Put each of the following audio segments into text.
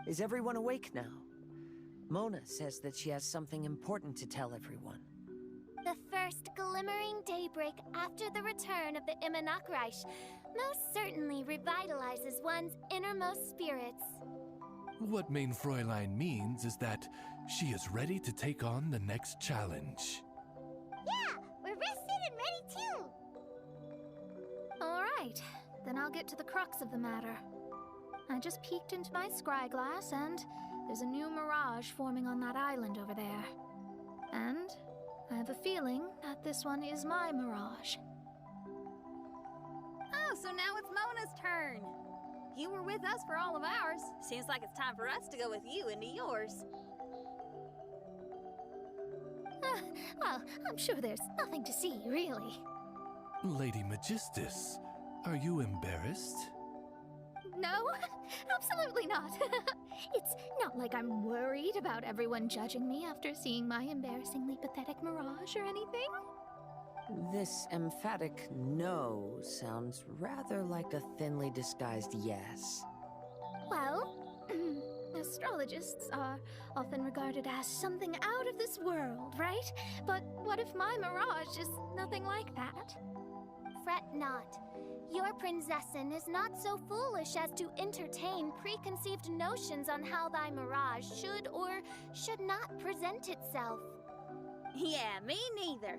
Is everyone awake now? Mona says that she has something important to tell everyone. The first glimmering daybreak after the return of the Immonakreich most certainly revitalizes one's innermost spirits. What Main Fräulein means is that she is ready to take on the next challenge. Yeah, we're rested and ready too. All right, then I'll get to the crux of the matter. I just peeked into my scry glass and there's a new mirage forming on that island over there. And I have a feeling that this one is my mirage. Oh, so now it's Mona's turn. You were with us for all of ours. Seems like it's time for us to go with you into yours. Well, I'm sure there's nothing to see, really. Lady Magistus, are you embarrassed? No, absolutely not. It's not like I'm worried about everyone judging me after seeing my embarrassingly pathetic mirage or anything. This emphatic no sounds rather like a thinly disguised yes. Well, astrologists are often regarded as something out of this world, right? But what if my mirage is nothing like that? Fret not. Your prinzessin is not so foolish as to entertain preconceived notions on how thy mirage should or should not present itself. Yeah, me neither.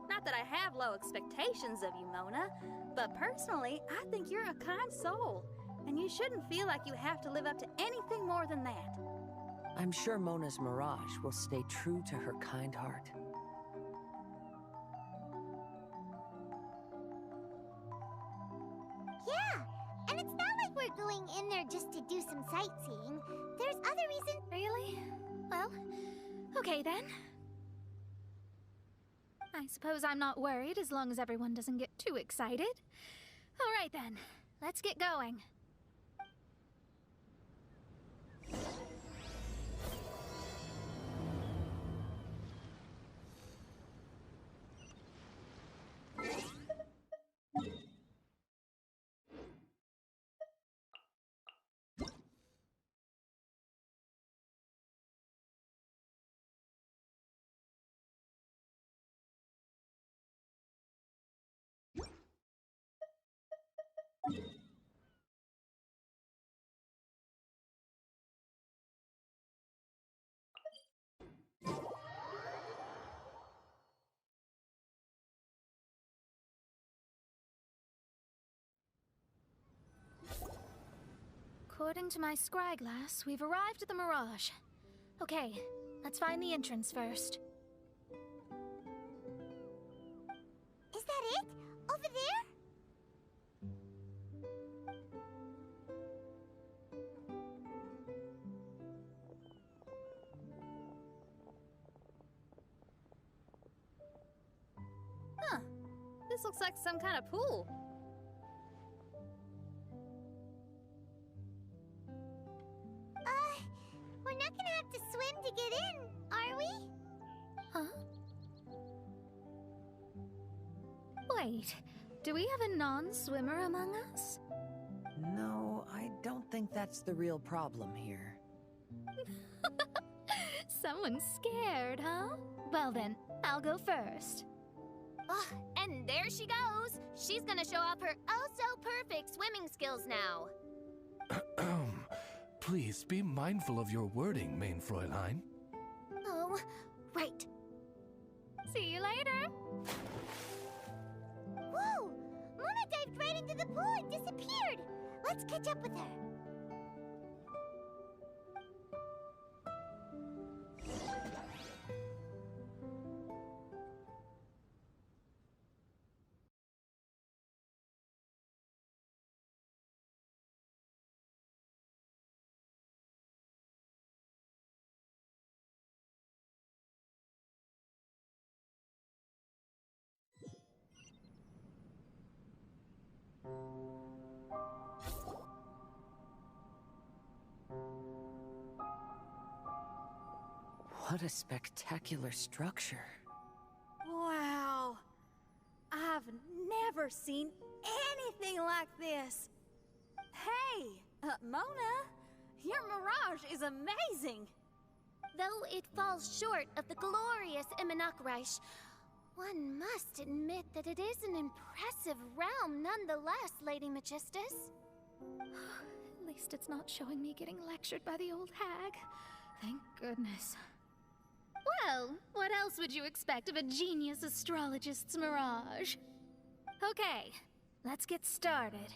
Not that I have low expectations of you, Mona, but personally, I think you're a kind soul, and you shouldn't feel like you have to live up to anything more than that. I'm sure Mona's mirage will stay true to her kind heart. Yeah, and it's not like we're going in there just to do some sightseeing. There's other reasons. Really? Well, okay then. I suppose I'm not worried as long as everyone doesn't get too excited. All right then, let's get going. According to my scry glass, we've arrived at the Mirage. Okay, let's find the entrance first. Is that it? Over there? Huh. This looks like some kind of pool. We're not gonna have to swim to get in, are we? Huh? Wait, do we have a non-swimmer among us? No, I don't think that's the real problem here. Someone's scared, huh? Well then, I'll go first. And there she goes. She's gonna show off her oh-so-perfect swimming skills now. Please be mindful of your wording, Main Fräulein. Oh, right. See you later. Whoa! Mona dived right into the pool and disappeared. Let's catch up with her. What a spectacular structure. Wow. I've never seen anything like this. Hey, Mona, your mirage mirage is amazing! Though it falls short of the glorious Immonakreich, one must admit that it is an impressive realm nonetheless, Lady Magistus. At least it's not showing me getting lectured by the old hag. Thank goodness. Well, what else would you expect of a genius astrologist's mirage? Okay, let's get started.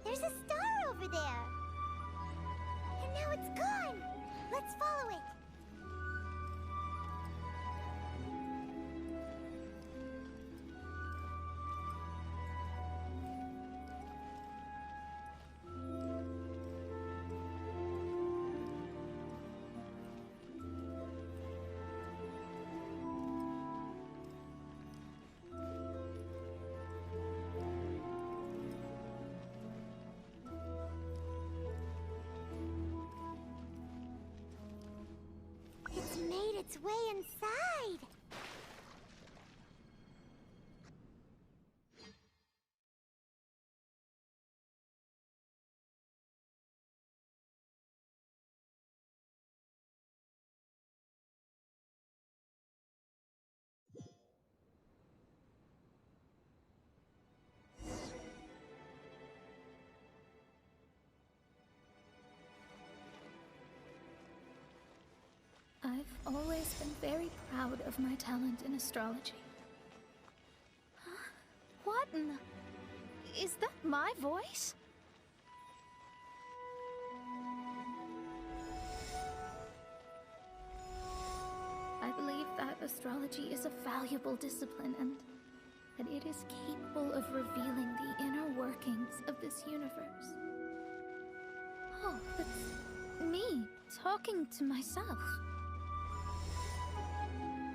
There's a star over there. And now it's gone. Let's follow it. It's made its way inside. I've always been very proud of my talent in astrology. Huh? What in the... Is that my voice? I believe that astrology is a valuable discipline and that it is capable of revealing the inner workings of this universe. Oh, that's me talking to myself.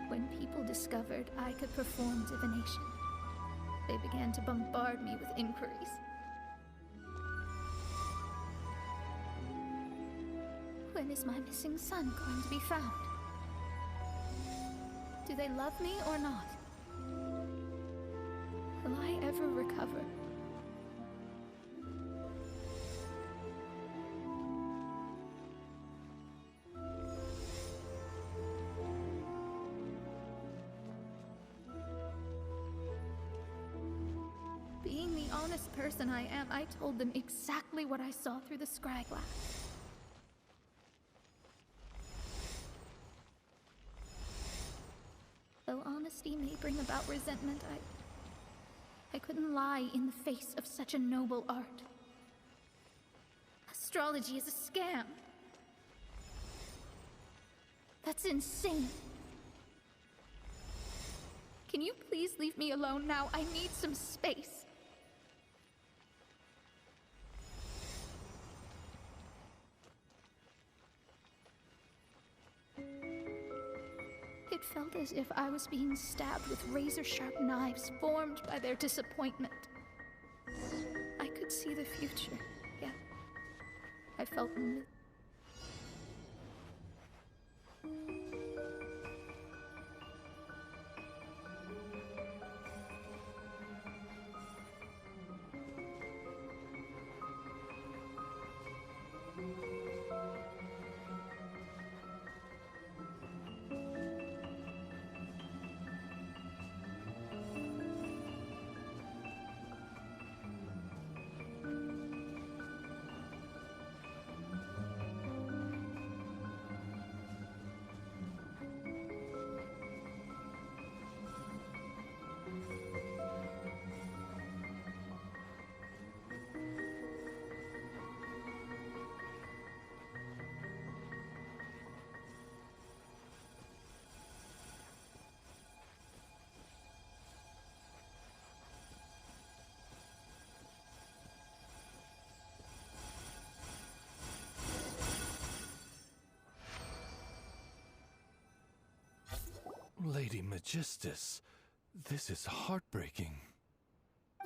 When people discovered I could perform divination, they began to bombard me with inquiries. When is my missing son going to be found? Do they love me or not? Will I ever recover? Being the honest person I am, I told them exactly what I saw through the scry glass. Though honesty may bring about resentment, I couldn't lie in the face of such a noble art. Astrology is a scam. That's insane. Can you please leave me alone now? I need some space. It felt as if I was being stabbed with razor-sharp knives formed by their disappointment. I could see the future, yet I felt Lady Magistus, this is heartbreaking.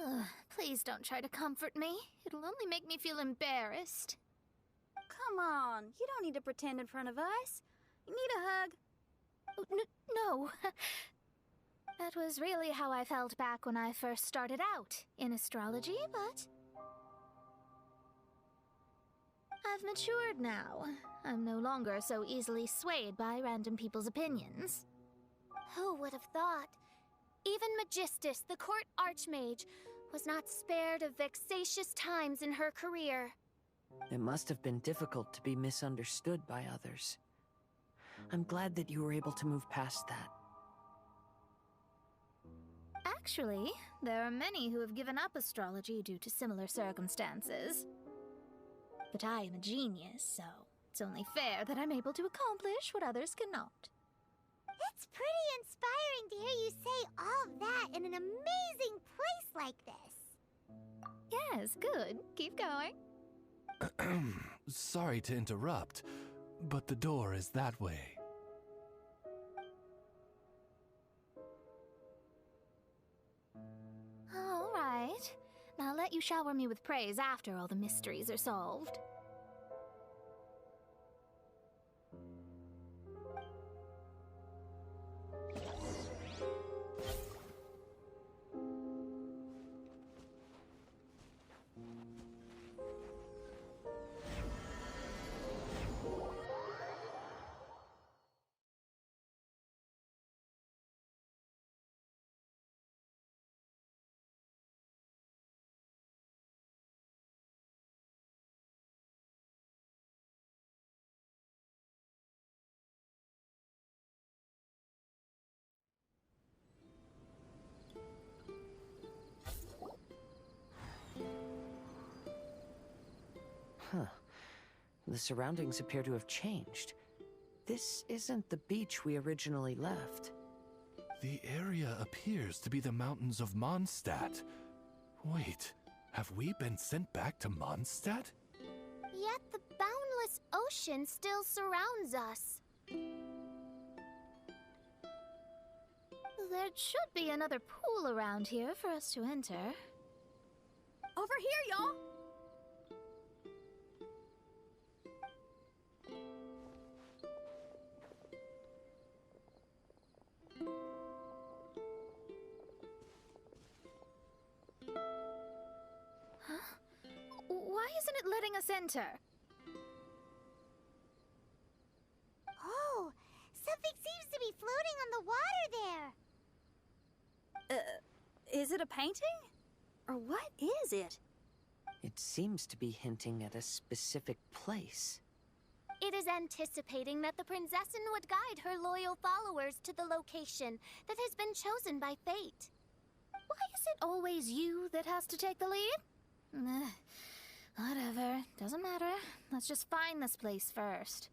Ugh, please don't try to comfort me. It'll only make me feel embarrassed. Come on, you don't need to pretend in front of us. You need a hug. Oh, no. That was really how I felt back when I first started out in astrology, but I've matured now. I'm no longer so easily swayed by random people's opinions. Who would have thought? Even Magistus, the court archmage, was not spared of vexatious times in her career. It must have been difficult to be misunderstood by others. I'm glad that you were able to move past that. Actually, there are many who have given up astrology due to similar circumstances. But I am a genius, so it's only fair that I'm able to accomplish what others cannot. It's pretty inspiring to hear you say all that in an amazing place like this. Yes, good. Keep going. Sorry to interrupt, but the door is that way. All right. I'll let you shower me with praise after all the mysteries are solved. Huh. The surroundings appear to have changed. This isn't the beach we originally left. The area appears to be the mountains of Mondstadt. Wait, have we been sent back to Mondstadt? Yet the boundless ocean still surrounds us. There should be another pool around here for us to enter. Over here, y'all! Why isn't it letting us enter? Oh, something seems to be floating on the water there. Is it a painting? Or what is it? It seems to be hinting at a specific place. It is anticipating that the Princessin would guide her loyal followers to the location that has been chosen by fate. Why is it always you that has to take the lead? Whatever, doesn't matter. Let's just find this place first.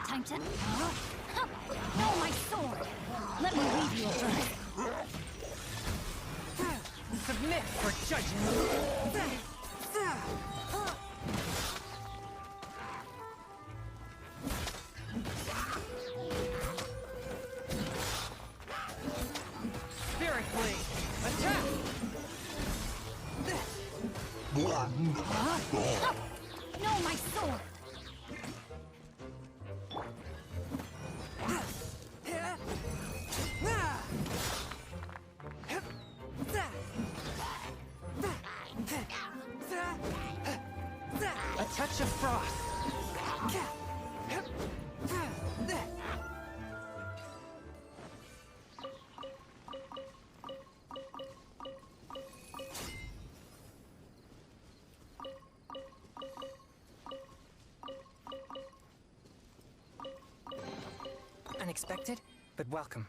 Time to... No, my sword! Let me leave you alone. Submit for judgment! Spirit Blade, attack! No, my sword! A touch of frost! Unexpected, but welcome.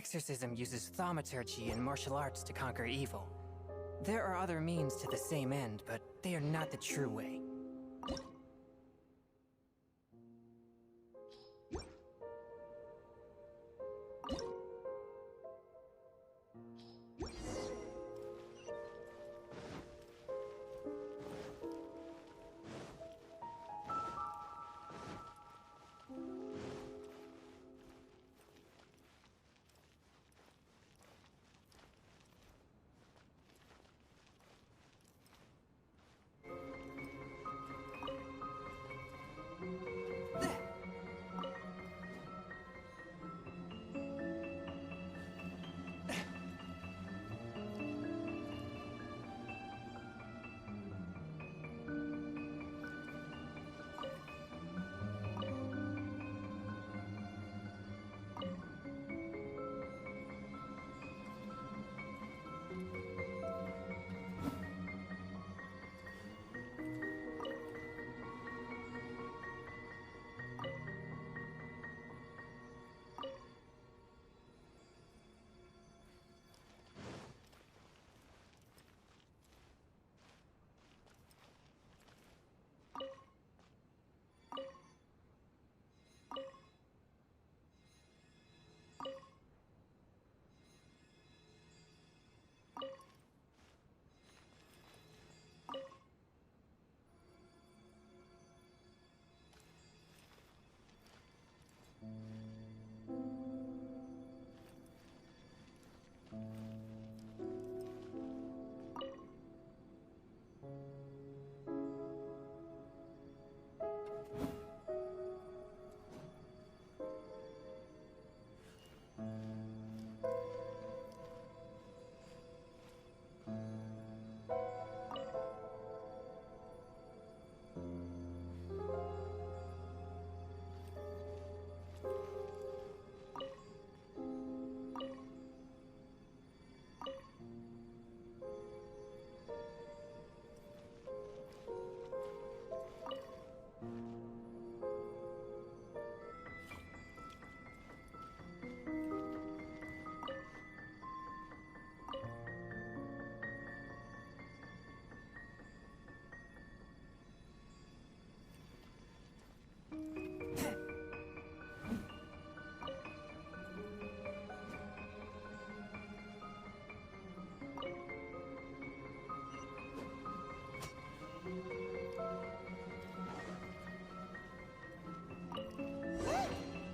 exorcism uses thaumaturgy and martial arts to conquer evil. There are other means to the same end, but they are not the true way.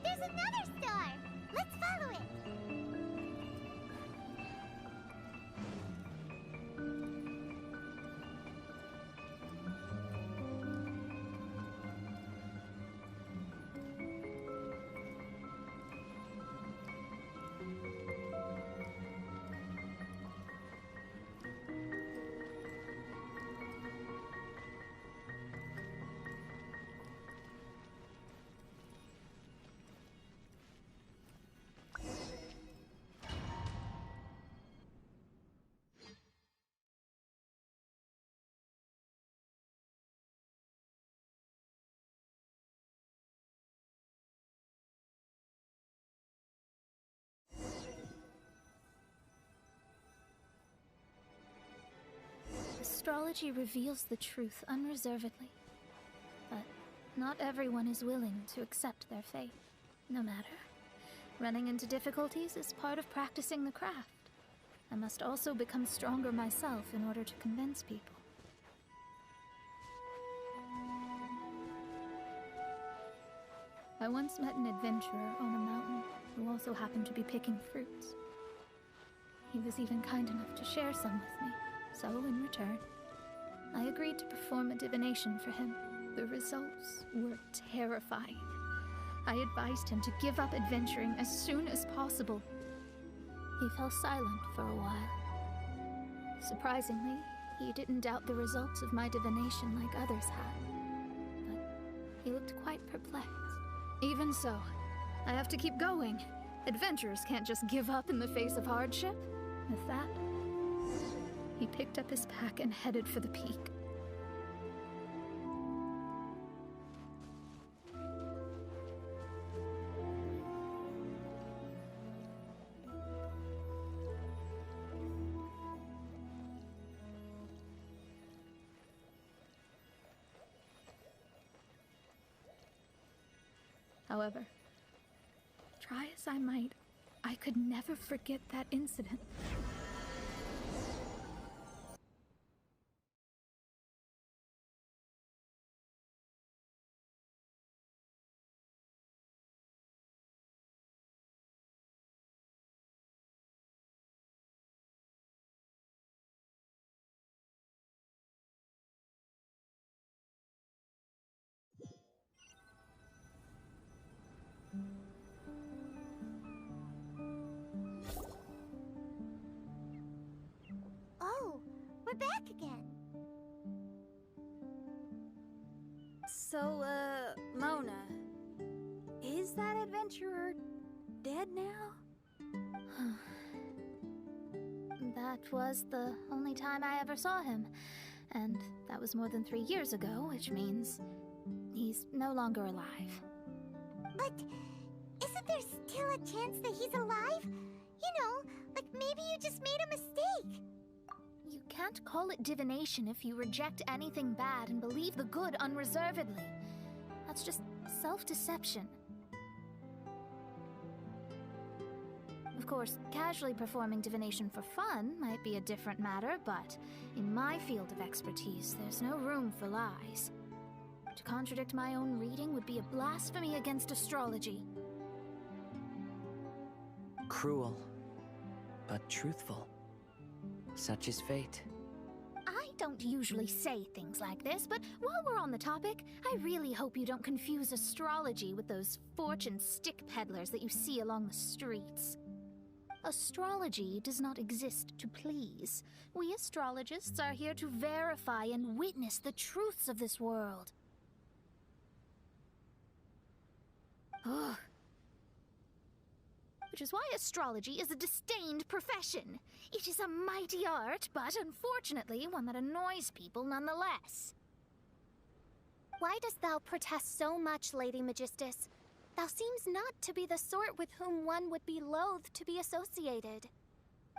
There's another star! Let's follow it! Astrology reveals the truth unreservedly, but not everyone is willing to accept their fate. No matter. Running into difficulties is part of practicing the craft. I must also become stronger myself in order to convince people. I once met an adventurer on a mountain who also happened to be picking fruits. He was even kind enough to share some with me, so in return, I agreed to perform a divination for him. The results were terrifying. I advised him to give up adventuring as soon as possible. He fell silent for a while. Surprisingly, he didn't doubt the results of my divination like others had. But he looked quite perplexed. Even so, I have to keep going. Adventurers can't just give up in the face of hardship. With that, he picked up his pack and headed for the peak. However, try as I might, I could never forget that incident. Oh, we're back again. So, Mona, is that adventurer dead now? That was the only time I ever saw him, and that was more than 3 years ago, which means he's no longer alive. But isn't there still a chance that he's alive? You know, like maybe you just made a mistake. You can't call it divination if you reject anything bad and believe the good unreservedly. That's just self-deception. Of course, casually performing divination for fun might be a different matter, but in my field of expertise, there's no room for lies. To contradict my own reading would be a blasphemy against astrology. Cruel, but truthful. Such is fate. I don't usually say things like this, but while we're on the topic, I really hope you don't confuse astrology with those fortune stick peddlers that you see along the streets. Astrology does not exist to please. We astrologists are here to verify and witness the truths of this world. Ugh. Which is why astrology is a disdained profession. It is a mighty art, but unfortunately one that annoys people nonetheless. Why dost thou protest so much, Lady Magistus? Thou seems not to be the sort with whom one would be loath to be associated.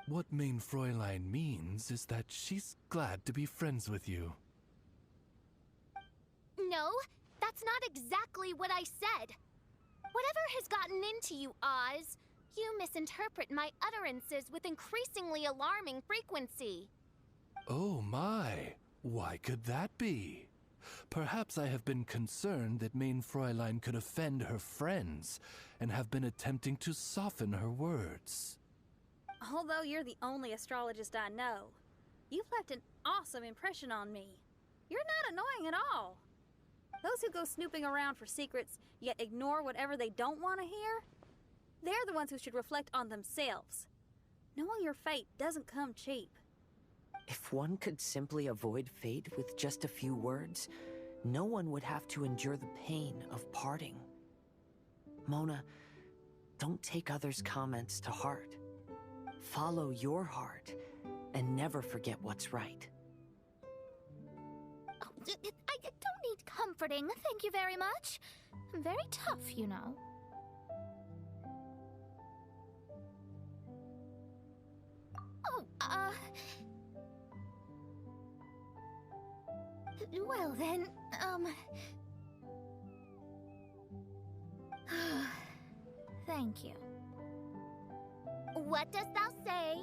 What Main Fräulein means is that she's glad to be friends with you. No, that's not exactly what I said. Whatever has gotten into you, Oz, you misinterpret my utterances with increasingly alarming frequency. Oh my, why could that be? Perhaps I have been concerned that Main Fräulein could offend her friends, and have been attempting to soften her words. Although you're the only astrologist I know, you've left an awesome impression on me. You're not annoying at all. Those who go snooping around for secrets, yet ignore whatever they don't want to hear, they're the ones who should reflect on themselves. Knowing your fate doesn't come cheap. If one could simply avoid fate with just a few words, no one would have to endure the pain of parting. Mona, don't take others' comments to heart. Follow your heart, and never forget what's right. Oh, I don't need comforting, thank you very much. I'm very tough, you know. Oh, well then, thank you. What dost thou say?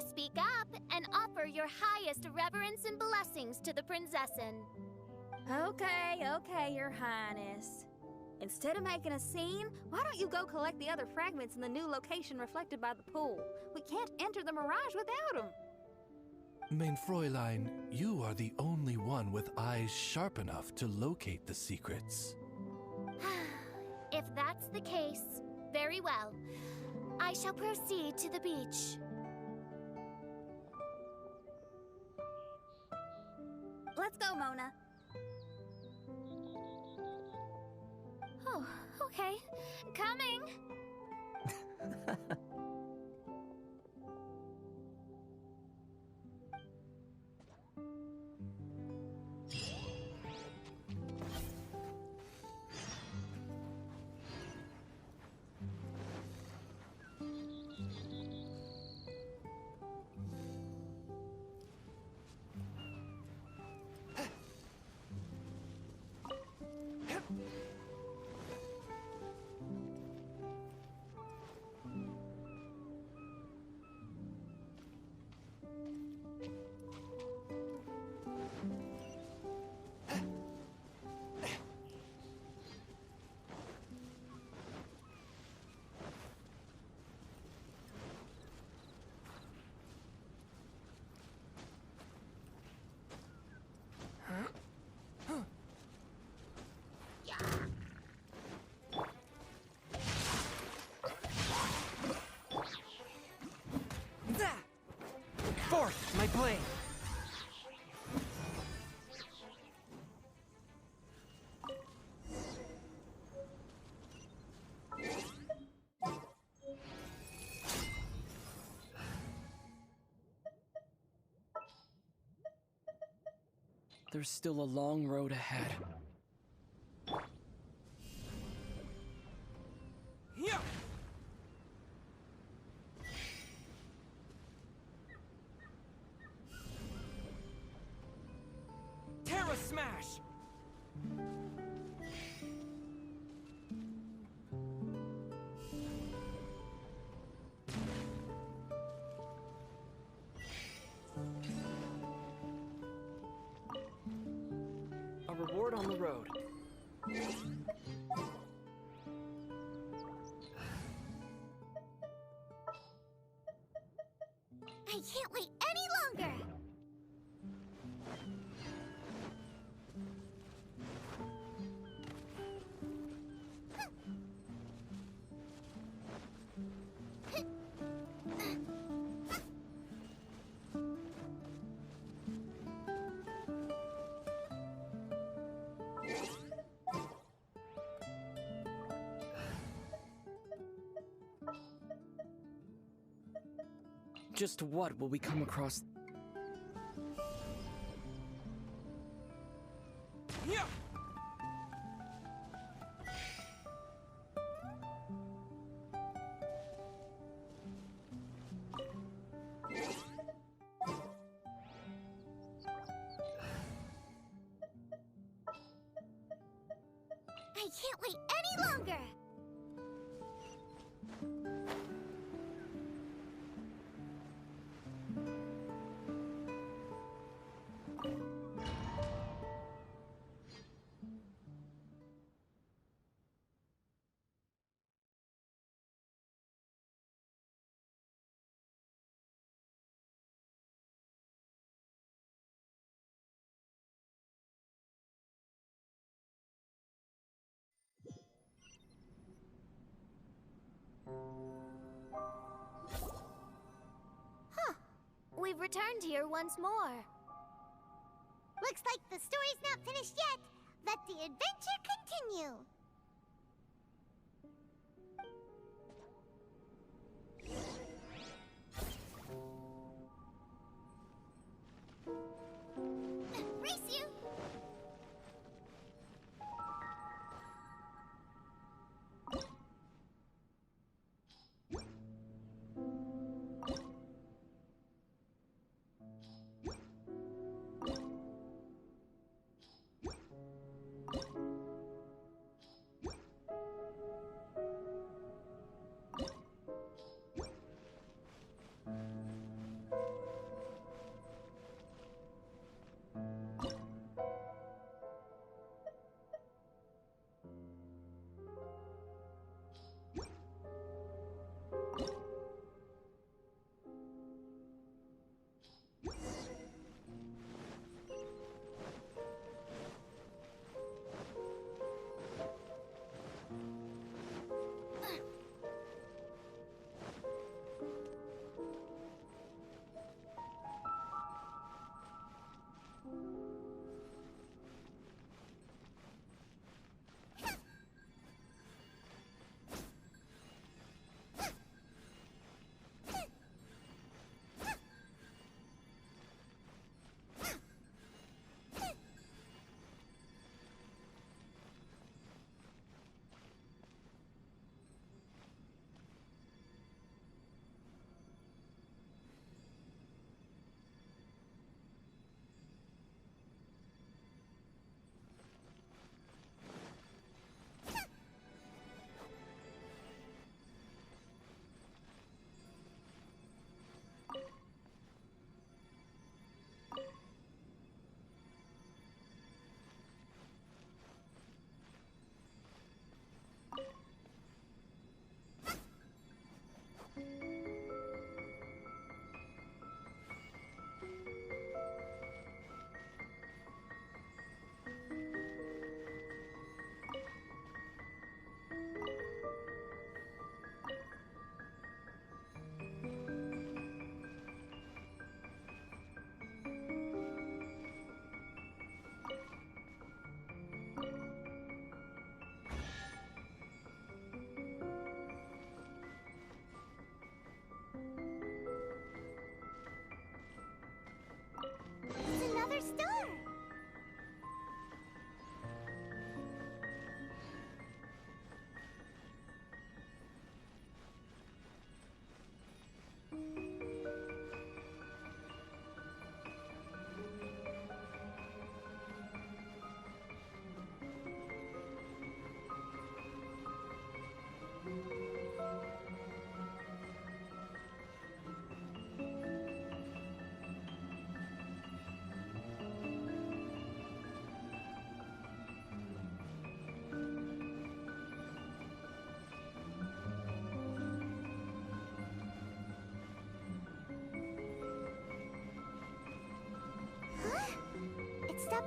Speak up and offer your highest reverence and blessings to the Prinzessin. Okay, Your Highness. Instead of making a scene, why don't you go collect the other fragments in the new location reflected by the pool? We can't enter the mirage without them. Main Fräulein, you are the only one with eyes sharp enough to locate the secrets. If that's the case, very well. I shall proceed to the beach. Let's go, Mona. Oh, okay. Coming! blade! There's still a long road ahead. Yeah! Terra Smash! A reward on the road. I can't wait any longer! Just what will we come across? Yeah! I can't wait any longer! Huh. We've returned here once more. Looks like the story's not finished yet. Let the adventure continue. Race you!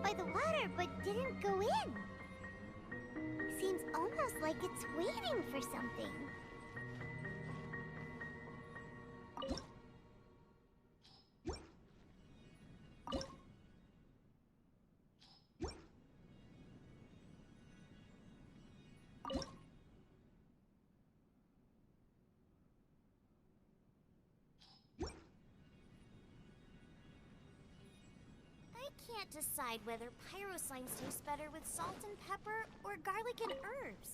by the water but didn't go in. Seems almost like it's waiting for something. I can't decide whether pyro slime tastes better with salt and pepper or garlic and herbs.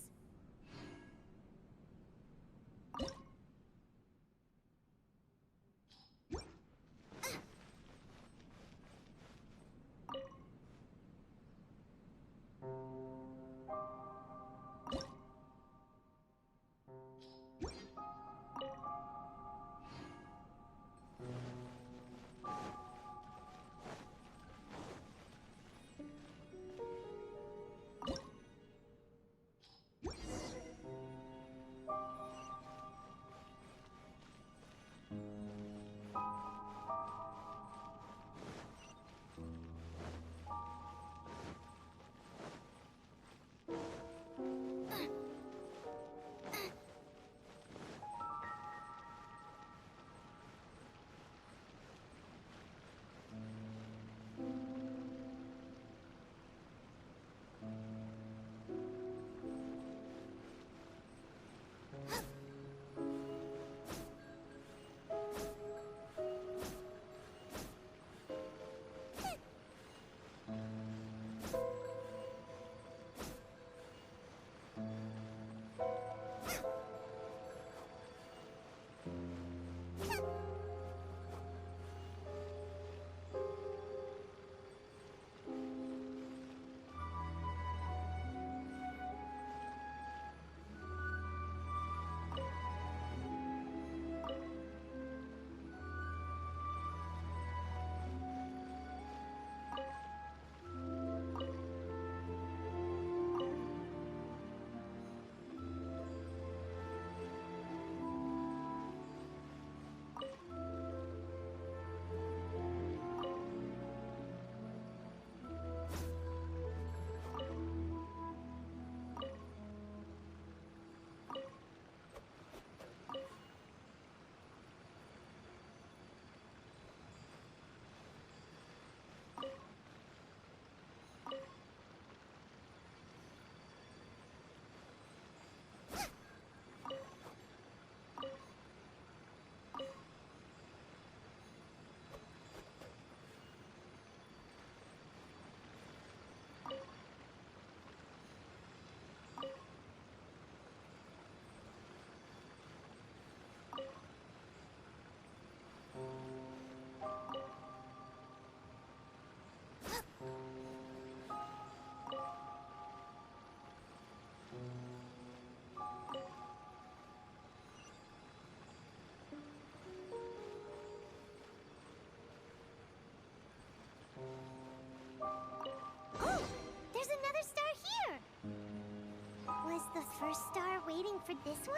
The first star waiting for this one?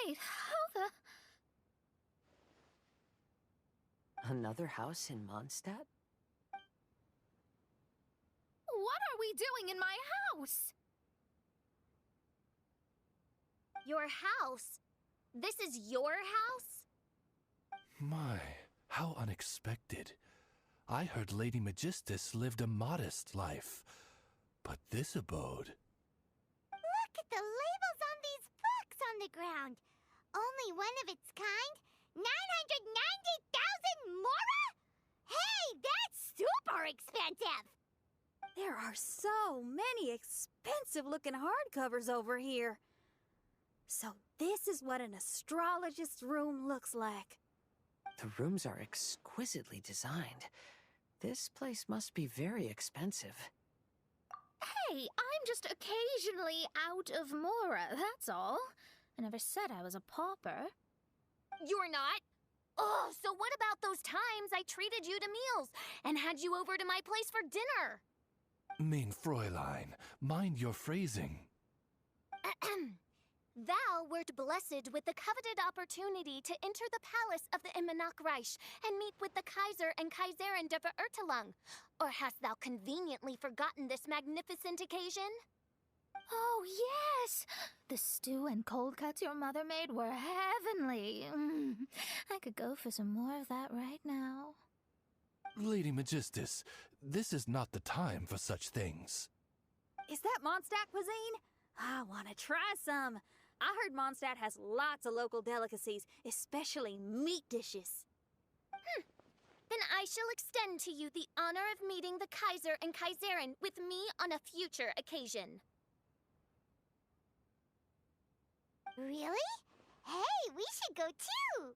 Wait, how the... Another house in Mondstadt? What are we doing in my house? Your house? This is your house? My, how unexpected. I heard Lady Magistus lived a modest life, but this abode... Look at the labels on these books on the ground. Only one of its kind? 990,000 mora? Hey, that's super expensive! There are so many expensive-looking hardcovers over here. So this is what an astrologist's room looks like. The rooms are exquisitely designed. This place must be very expensive. Hey, I'm just occasionally out of mora, that's all. I never said I was a pauper. You're not? Oh, so what about those times I treated you to meals and had you over to my place for dinner? Mein Fräulein, mind your phrasing. Thou wert blessed with the coveted opportunity to enter the palace of the Immanok Reich and meet with the Kaiser and Kaiserin der Verurteilung. Or hast thou conveniently forgotten this magnificent occasion? Oh, yes! The stew and cold cuts your mother made were heavenly. I could go for some more of that right now. Lady Magistus, this is not the time for such things. Is that Mondstadt cuisine? I want to try some. I heard Mondstadt has lots of local delicacies, especially meat dishes. Then I shall extend to you the honor of meeting the Kaiser and Kaiserin with me on a future occasion. Really? Hey, we should go too!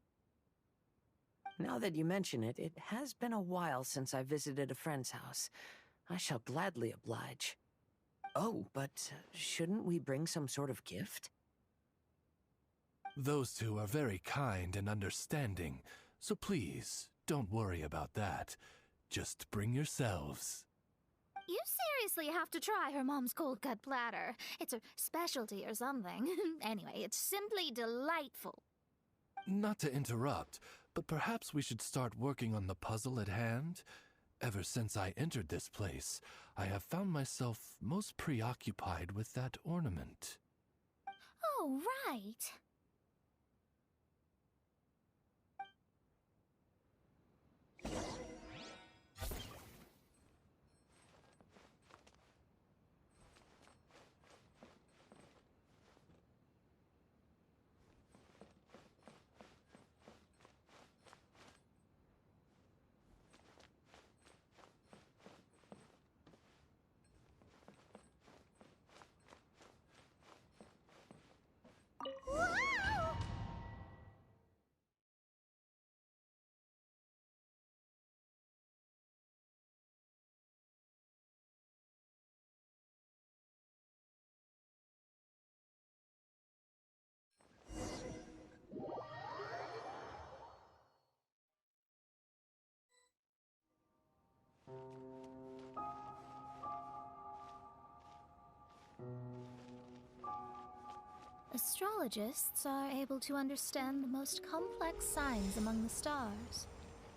Now that you mention it, it has been a while since I visited a friend's house. I shall gladly oblige. Oh, but shouldn't we bring some sort of gift? Those two are very kind and understanding, so please, don't worry about that. Just bring yourselves. You seriously have to try her mom's cold cut platter. It's a specialty or something. Anyway, it's simply delightful. Not to interrupt, but perhaps we should start working on the puzzle at hand? Ever since I entered this place, I have found myself most preoccupied with that ornament. Oh, right. Whoa! Astrologists are able to understand the most complex signs among the stars.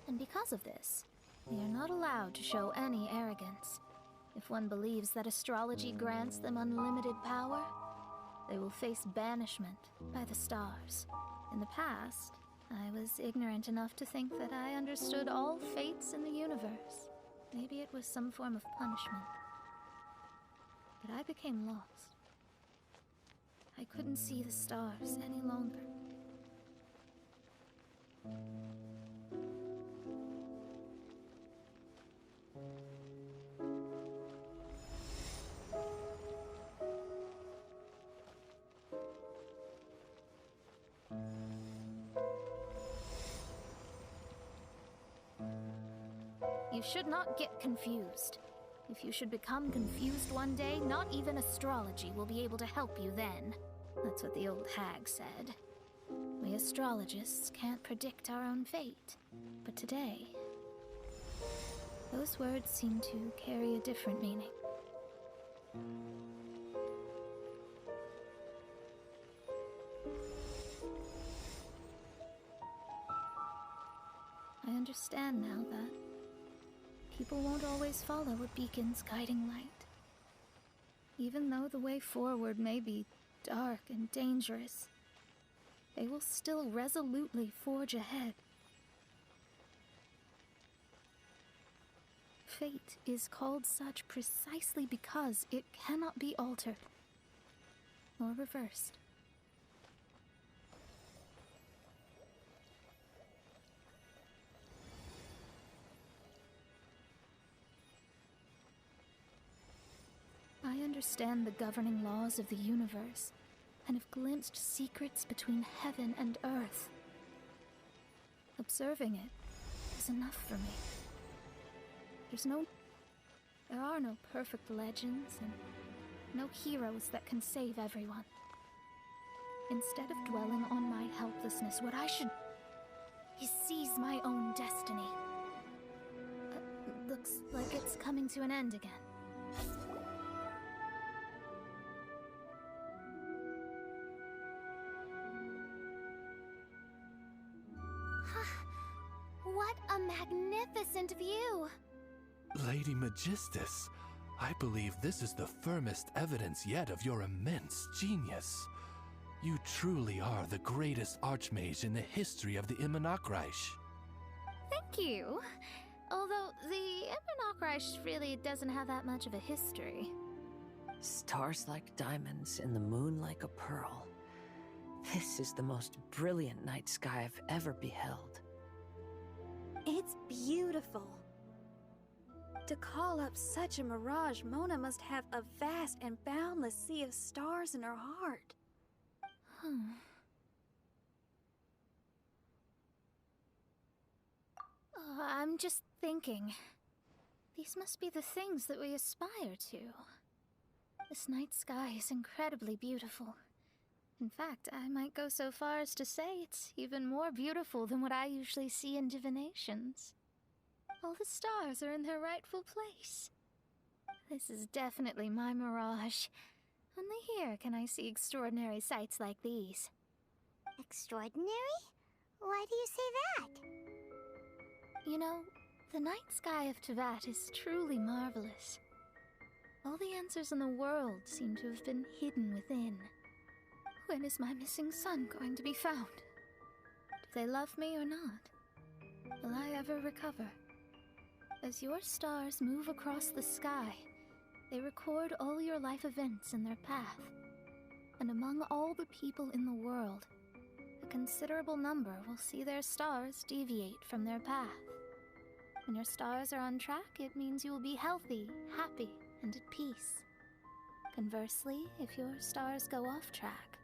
And because of this, they are not allowed to show any arrogance. If one believes that astrology grants them unlimited power, they will face banishment by the stars. In the past, I was ignorant enough to think that I understood all fates in the universe. Maybe it was some form of punishment. But I became lost. I couldn't see the stars any longer. You should not get confused. If you should become confused one day, not even astrology will be able to help you then. That's what the old hag said. We astrologists can't predict our own fate. But today, those words seem to carry a different meaning. I understand now that people won't always follow a beacon's guiding light. Even though the way forward may be dark and dangerous, they will still resolutely forge ahead. Fate is called such precisely because it cannot be altered or reversed. I understand the governing laws of the universe, and have glimpsed secrets between heaven and earth. Observing it is enough for me. There are no perfect legends, and no heroes that can save everyone. Instead of dwelling on my helplessness, what I should is seize my own destiny. Looks like it's coming to an end again. What a magnificent view! Lady Magistus, I believe this is the firmest evidence yet of your immense genius. You truly are the greatest archmage in the history of the Immonakreich. Thank you. Although the Immonakreich really doesn't have that much of a history. Stars like diamonds and the moon like a pearl. This is the most brilliant night sky I've ever beheld. It's beautiful. To call up such a mirage, Mona must have a vast and boundless sea of stars in her heart. I'm just thinking. These must be the things that we aspire to. This night sky is incredibly beautiful. In fact, I might go so far as to say it's even more beautiful than what I usually see in divinations. All the stars are in their rightful place. This is definitely my mirage. Only here can I see extraordinary sights like these. Extraordinary? Why do you say that? You know, the night sky of Tevat is truly marvelous. All the answers in the world seem to have been hidden within. When is my missing son going to be found? Do they love me or not? Will I ever recover? As your stars move across the sky, they record all your life events in their path. And among all the people in the world, a considerable number will see their stars deviate from their path. When your stars are on track, it means you will be healthy, happy, and at peace. Conversely, if your stars go off track,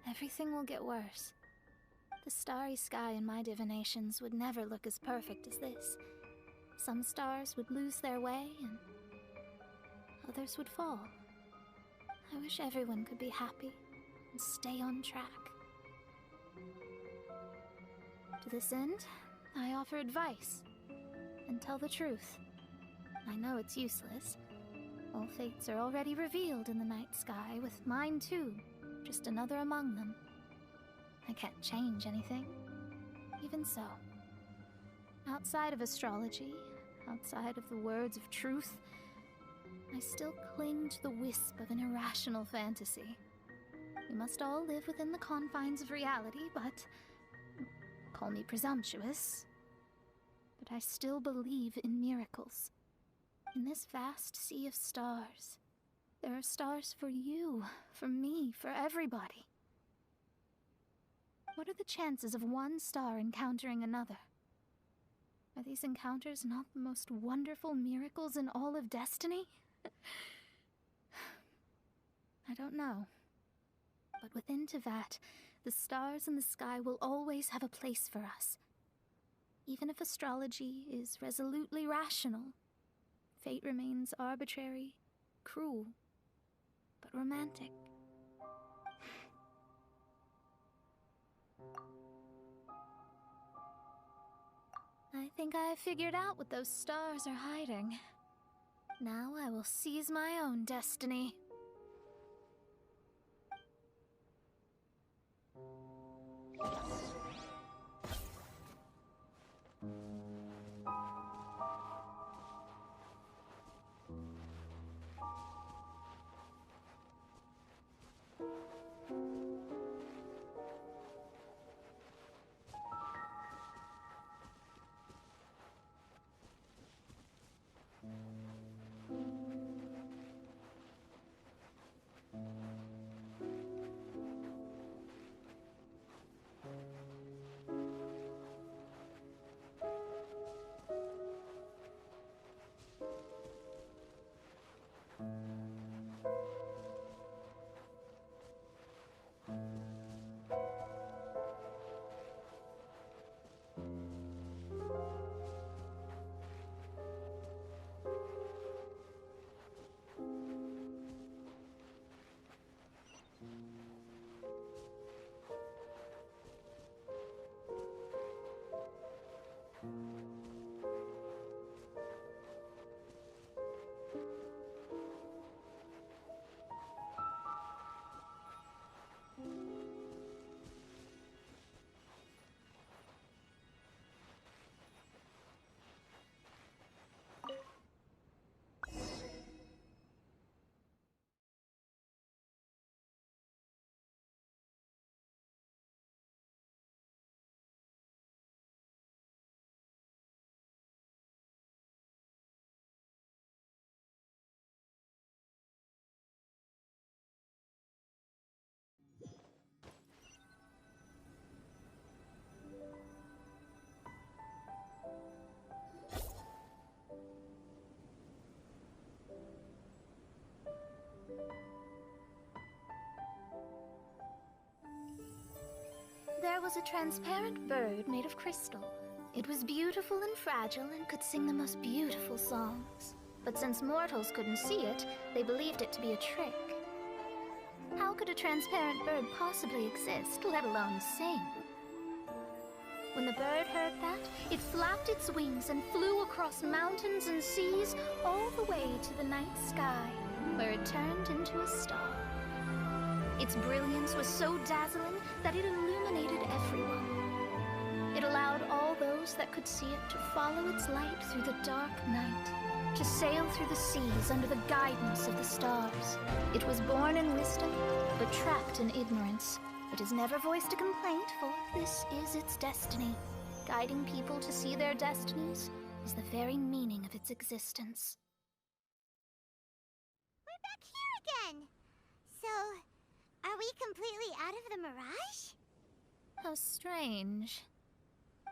everything will get worse. The starry sky in my divinations would never look as perfect as this. Some stars would lose their way, and others would fall. I wish everyone could be happy and stay on track. To this end, I offer advice and tell the truth. I know it's useless. All fates are already revealed in the night sky, with mine too, just another among them. I can't change anything. Even so, outside of astrology, outside of the words of truth, I still cling to the wisp of an irrational fantasy. We must all live within the confines of reality, but call me presumptuous. But I still believe in miracles. In this vast sea of stars, there are stars for you, for me, for everybody. What are the chances of one star encountering another? Are these encounters not the most wonderful miracles in all of destiny? I don't know. But within Tevat, the stars in the sky will always have a place for us. Even if astrology is resolutely rational, fate remains arbitrary, cruel, but romantic. I think I have figured out what those stars are hiding. Now I will seize my own destiny. There was a transparent bird made of crystal. It was beautiful and fragile and could sing the most beautiful songs. But since mortals couldn't see it, they believed it to be a trick. How could a transparent bird possibly exist, let alone sing? When the bird heard that, it flapped its wings and flew across mountains and seas all the way to the night sky, where it turned into a star. Its brilliance was so dazzling that it illuminated everyone. It allowed all those that could see it to follow its light through the dark night, to sail through the seas under the guidance of the stars. It was born in wisdom, but trapped in ignorance. It has never voiced a complaint, for this is its destiny. Guiding people to see their destinies is the very meaning of its existence. We're back here again! So, are we completely out of the mirage? How strange.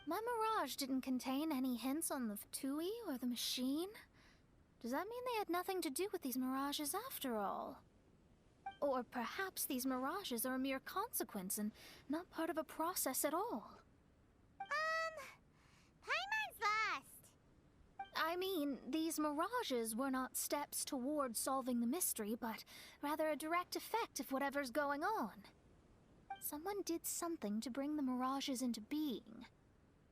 My mirage didn't contain any hints on the Fatui or the machine. Does that mean they had nothing to do with these mirages after all? Or perhaps these mirages are a mere consequence and not part of a process at all. Paimon's lost. I mean, these mirages were not steps toward solving the mystery, but rather a direct effect of whatever's going on. Someone did something to bring the mirages into being.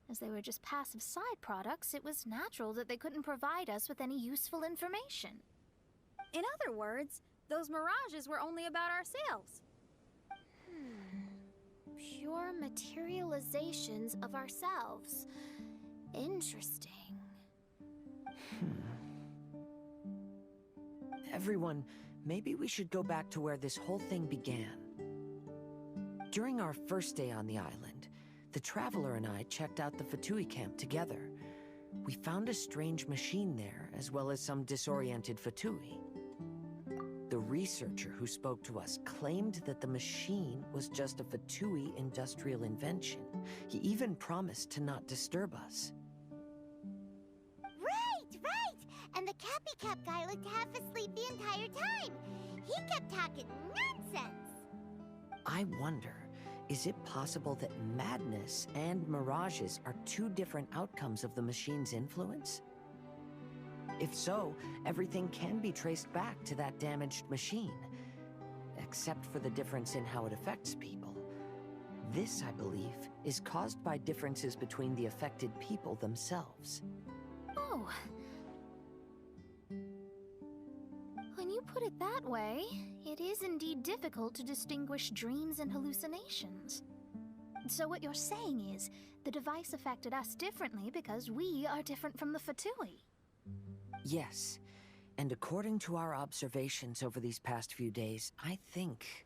As they were just passive side products, it was natural that they couldn't provide us with any useful information. In other words, those mirages were only about ourselves. Pure materializations of ourselves. Interesting. Everyone, maybe we should go back to where this whole thing began. During our first day on the island, the Traveler and I checked out the Fatui camp together. We found a strange machine there, as well as some disoriented Fatui. The researcher who spoke to us claimed that the machine was just a Fatui industrial invention. He even promised to not disturb us. Right! And the Cappy Cap guy looked half asleep the entire time. He kept talking nonsense. I wonder, is it possible that madness and mirages are two different outcomes of the machine's influence? If so, everything can be traced back to that damaged machine, except for the difference in how it affects people. This, I believe, is caused by differences between the affected people themselves. Oh. When you put it that way, it is indeed difficult to distinguish dreams and hallucinations. So what you're saying is, the device affected us differently because we are different from the Fatui. Yes, and according to our observations over these past few days, I think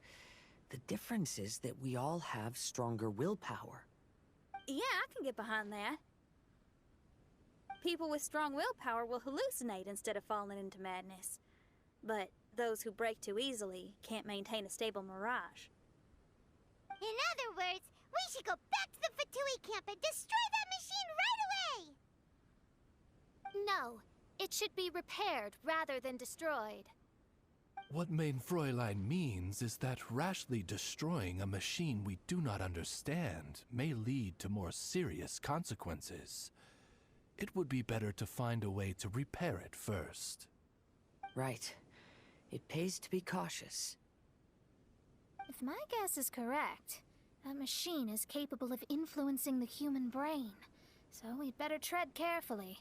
the difference is that we all have stronger willpower. Yeah, I can get behind that. People with strong willpower will hallucinate instead of falling into madness. But those who break too easily can't maintain a stable mirage. In other words, we should go back to the Fatui camp and destroy that machine right away! No, it should be repaired rather than destroyed. What Main Fräulein means is that rashly destroying a machine we do not understand may lead to more serious consequences. It would be better to find a way to repair it first. Right. It pays to be cautious. If my guess is correct, that machine is capable of influencing the human brain, so we'd better tread carefully.